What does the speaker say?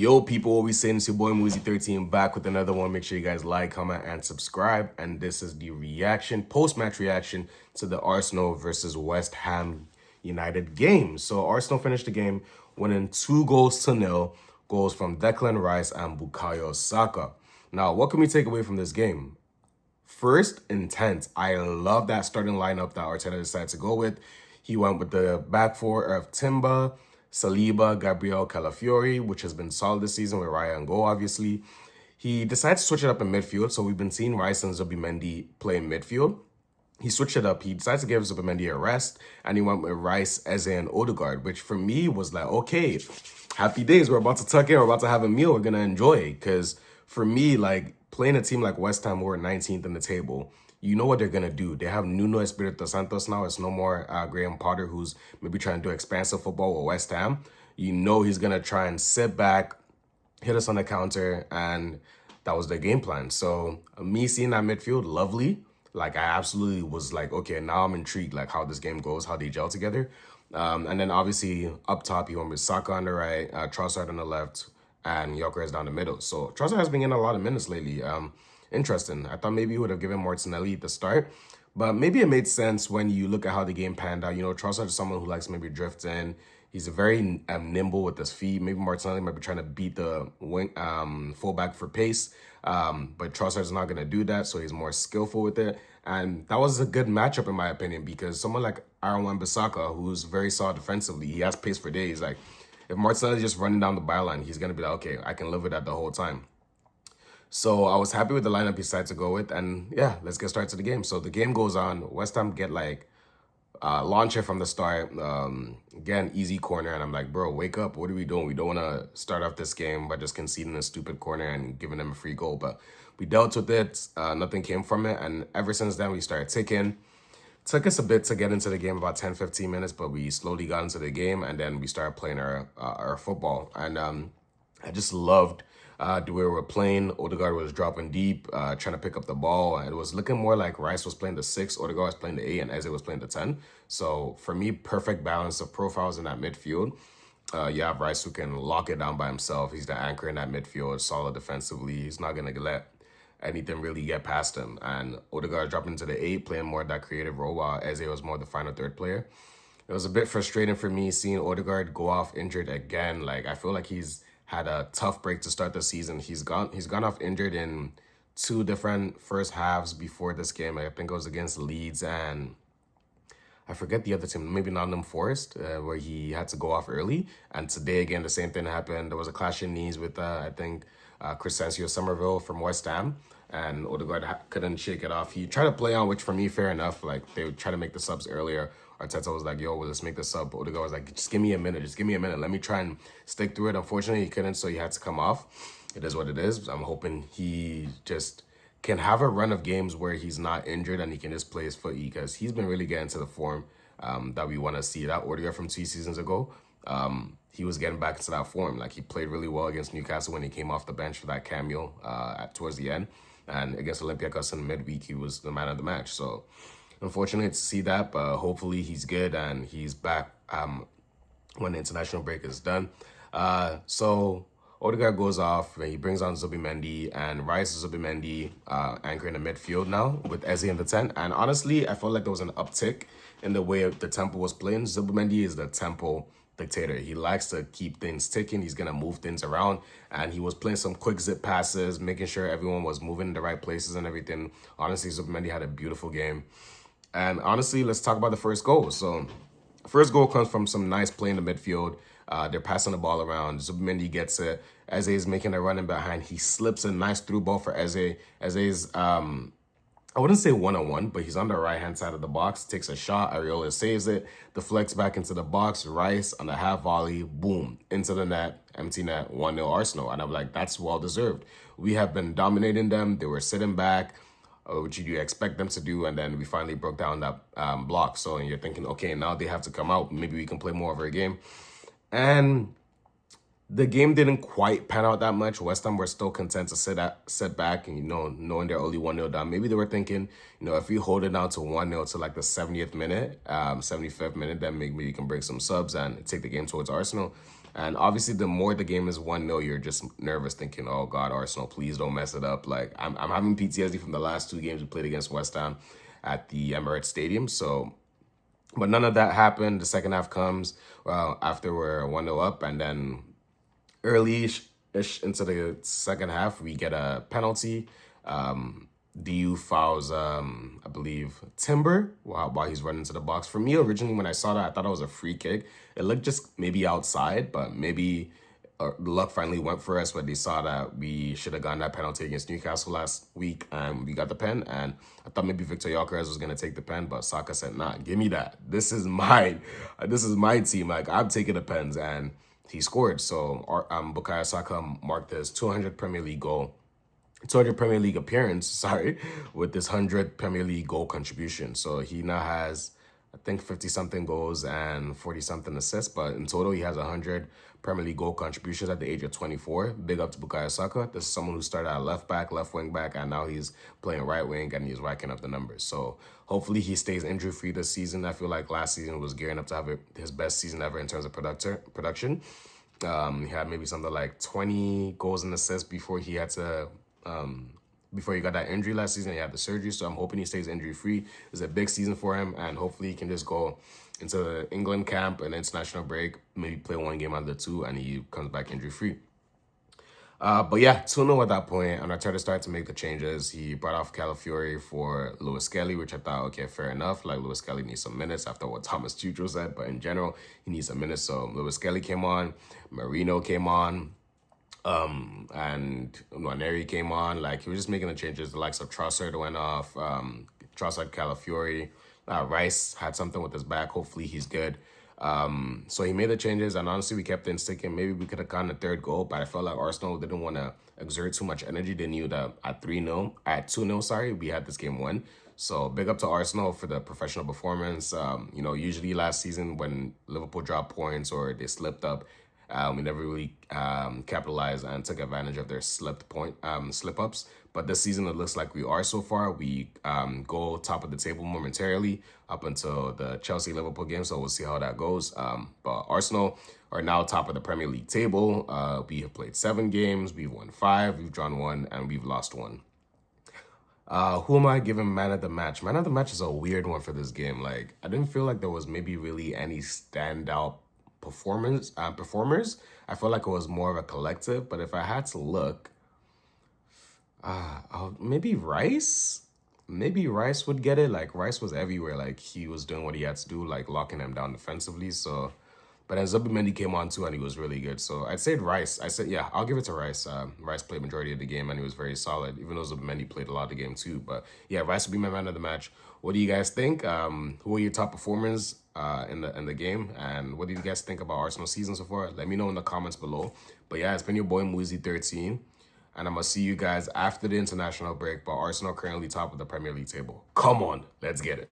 Yo, people, what we saying? It's your boy Moozy13 back with another one. Make sure you guys like, comment, and subscribe. And this is the reaction, post-match reaction to the Arsenal versus West Ham United game. So Arsenal finished the game winning 2-0. Goals from Declan Rice and BUKAYO SAKA. Now, what can we take away from this game? First, intent. I love that starting lineup that Arteta decided to go with. He went with the back four of Timber, Saliba, Gabriel, Calafiori, which has been solid this season with Raya and Go, obviously. He decided to switch it up in midfield, so we've been seeing Rice and Zubimendi play in midfield. He switched it up. He decided to give Zubimendi a rest, and he went with Rice, Eze, and Odegaard, which for me was like, okay, happy days. We're about to tuck in. We're about to have a meal. We're going to enjoy it. Because for me, like, playing a team like West Ham, who are 19th in the table, you know what they're going to do. They have Nuno Espirito Santos now. It's no more Graham Potter, who's maybe trying to do expansive football with West Ham. You know he's going to try and sit back, hit us on the counter, and that was their game plan. So me seeing that midfield, lovely. Like, I absolutely was like, okay, now I'm intrigued, like, how this game goes, how they gel together. And then, obviously, up top, he went with Saka on the right, Trossard on the left, and Gyökeres down the middle. So Trossard has been getting a lot of minutes lately. Interesting. I thought maybe he would have given Martinelli at the start. But maybe it made sense when you look at how the game panned out. You know, Trossard is someone who likes maybe drift in. He's very nimble with his feet. Maybe Martinelli might be trying to beat the wing fullback for pace. But Trossard's not going to do that, so he's more skillful with it. And that was a good matchup, in my opinion, because someone like Aaron Wan-Bissaka, who's very solid defensively, he has pace for days. Like, if Martinelli's just running down the byline, he's going to be like, okay, I can live with that the whole time. So I was happy with the lineup he decided to go with. And yeah, let's get started to the game. So the game goes on. West Ham get like launcher from the start. Again, easy corner. And I'm like, bro, wake up. What are we doing? We don't want to start off this game by just conceding a stupid corner and giving them a free goal. But we dealt with it. Nothing came from it. And ever since then, we started ticking. Took us a bit to get into the game, about 10, 15 minutes, but we slowly got into the game. And then we started playing our football. And I just loved the way we were playing. Odegaard was dropping deep, trying to pick up the ball. And it was looking more like Rice was playing the 6, Odegaard was playing the 8, and Eze was playing the 10. So for me, perfect balance of profiles in that midfield. You have Rice who can lock it down by himself. He's the anchor in that midfield, solid defensively. He's not going to let anything really get past him. And Odegaard dropping into the 8, playing more of that creative role, while Eze was more the final third player. It was a bit frustrating for me seeing Odegaard go off injured again. Like, I feel like he's had a tough break to start the season. He's gone off injured in 2 different first halves before this game. I think it was against Leeds and I forget the other team, maybe Nottingham Forest, where he had to go off early. And today, again, the same thing happened. There was a clash in knees with, I think, Crescencio Somerville from West Ham. And Odegaard couldn't shake it off. He tried to play on, which for me, fair enough. Like, they would try to make the subs earlier. Arteta was like, yo, well, let's make the sub. Odegaard was like, just give me a minute. Just give me a minute. Let me try and stick through it. Unfortunately, he couldn't, so he had to come off. It is what it is. I'm hoping he just can have a run of games where he's not injured and he can just play his footy, because he's been really getting to the form that we want to see. That Odegaard from 2 seasons ago, he was getting back into that form. Like, he played really well against Newcastle when he came off the bench for that cameo towards the end. And against Olympiacos in midweek, he was the man of the match. So unfortunately to see that, but hopefully he's good and he's back when the international break is done. So Odegaard goes off, and he brings on Zubimendi, and Rice is Zubimendi anchoring the midfield now with Eze in the 10. And honestly, I felt like there was an uptick in the way the tempo was playing. Zubimendi is the tempo dictator. He likes to keep things ticking. He's going to move things around, and he was playing some quick zip passes, making sure everyone was moving in the right places and everything. Honestly, Zubimendi had a beautiful game. And honestly, let's talk about the first goal. So first goal comes from some nice play in the midfield. They're passing the ball around. Zubimendi gets it. Eze is making a run in behind. He slips a nice through ball for Eze. Eze's, I wouldn't say one-on-one, but he's on the right-hand side of the box, takes a shot, Areola saves it, deflects back into the box, Rice on the half volley, boom, into the net, empty net, 1-0 Arsenal. And I'm like, that's well-deserved. We have been dominating them. They were sitting back, which you expect them to do, and then we finally broke down that block. So and you're thinking, okay, now they have to come out. Maybe we can play more of our game. And the game didn't quite pan out that much. West Ham were still content to sit back and, knowing they're only 1-0 down. Maybe they were thinking, if we hold it down to 1-0 to like the 70th minute, 75th minute, then maybe we can break some subs and take the game towards Arsenal. And obviously, the more the game is 1-0, you're just nervous, thinking, "Oh God, Arsenal, please don't mess it up." Like I'm having PTSD from the last 2 games we played against West Ham at the Emirates Stadium. So, but none of that happened. The second half comes after we're 1-0 up, and then early-ish into the second half, we get a penalty. DU fouls, I believe, Timber while he's running to the box. For me, originally, when I saw that, I thought it was a free kick. It looked just maybe outside, but maybe the luck finally went for us when they saw that we should have gotten that penalty against Newcastle last week, and we got the pen. And I thought maybe Victor Gyökeres was going to take the pen, but Saka said, "Nah, give me that. This is mine. This is my team. Like, I'm taking the pens." And he scored. So Bukayo Saka marked his 200 Premier League appearance, sorry, with this 100 Premier League goal contribution. So he now has, I think, 50-something goals and 40-something assists, but in total, he has 100 Premier League goal contributions at the age of 24. Big up to Bukayo Saka. This is someone who started at left back, left wing back, and now he's playing right wing, and he's racking up the numbers. So hopefully he stays injury-free this season. I feel like last season was gearing up to have his best season ever in terms of production. He had maybe something like 20 goals and assists before he had to before he got that injury last season. He had the surgery, so I'm hoping he stays injury free. It's a big season for him, and hopefully he can just go into the England camp and international break, maybe play 1 game out of the 2, and he comes back injury free. But yeah, 2-0 at that point, and Arteta started to make the changes. He brought off Calafiori for Lewis Kelly, which I thought, okay, fair enough. Like, Lewis Kelly needs some minutes after what Thomas Tuchel said, but in general, he needs some minutes. So Lewis Kelly came on, Marino came on, and Nwaneri came on. Like, he was just making the changes. The likes of Trossard went off, Trossard, Calafiori. Rice had something with his back. Hopefully he's good. So he made the changes, and honestly, we kept things sticking. Maybe we could have gotten a 3rd goal, but I felt like Arsenal didn't want to exert too much energy. They knew that at 2-0, sorry, we had this game won. So big up to Arsenal for the professional performance. Usually last season when Liverpool dropped points or they slipped up, we never really capitalized and took advantage of their slip-ups. But this season, it looks like we are so far. We go top of the table momentarily up until the Chelsea-Liverpool game, so we'll see how that goes. But Arsenal are now top of the Premier League table. We have played 7 games. We've won 5, we've drawn 1, and we've lost 1. Who am I giving man of the match? Man of the match is a weird one for this game. Like, I didn't feel like there was maybe really any standout performers. I felt like it was more of a collective, but if I had to look, maybe Rice. Maybe Rice would get it. Like, Rice was everywhere. Like, he was doing what he had to do, like locking them down defensively. So, but then Zubimendi came on too, and he was really good. So I'd say Rice. Yeah, I'll give it to Rice. Rice played majority of the game, and he was very solid, even though Zubimendi played a lot of the game too. But yeah, Rice would be my man of the match. What do you guys think? Who are your top performers in the game? And what do you guys think about Arsenal's season so far? Let me know in the comments below. But yeah, it's been your boy Muzi13. And I'm going to see you guys after the international break. But Arsenal currently top of the Premier League table. Come on, let's get it.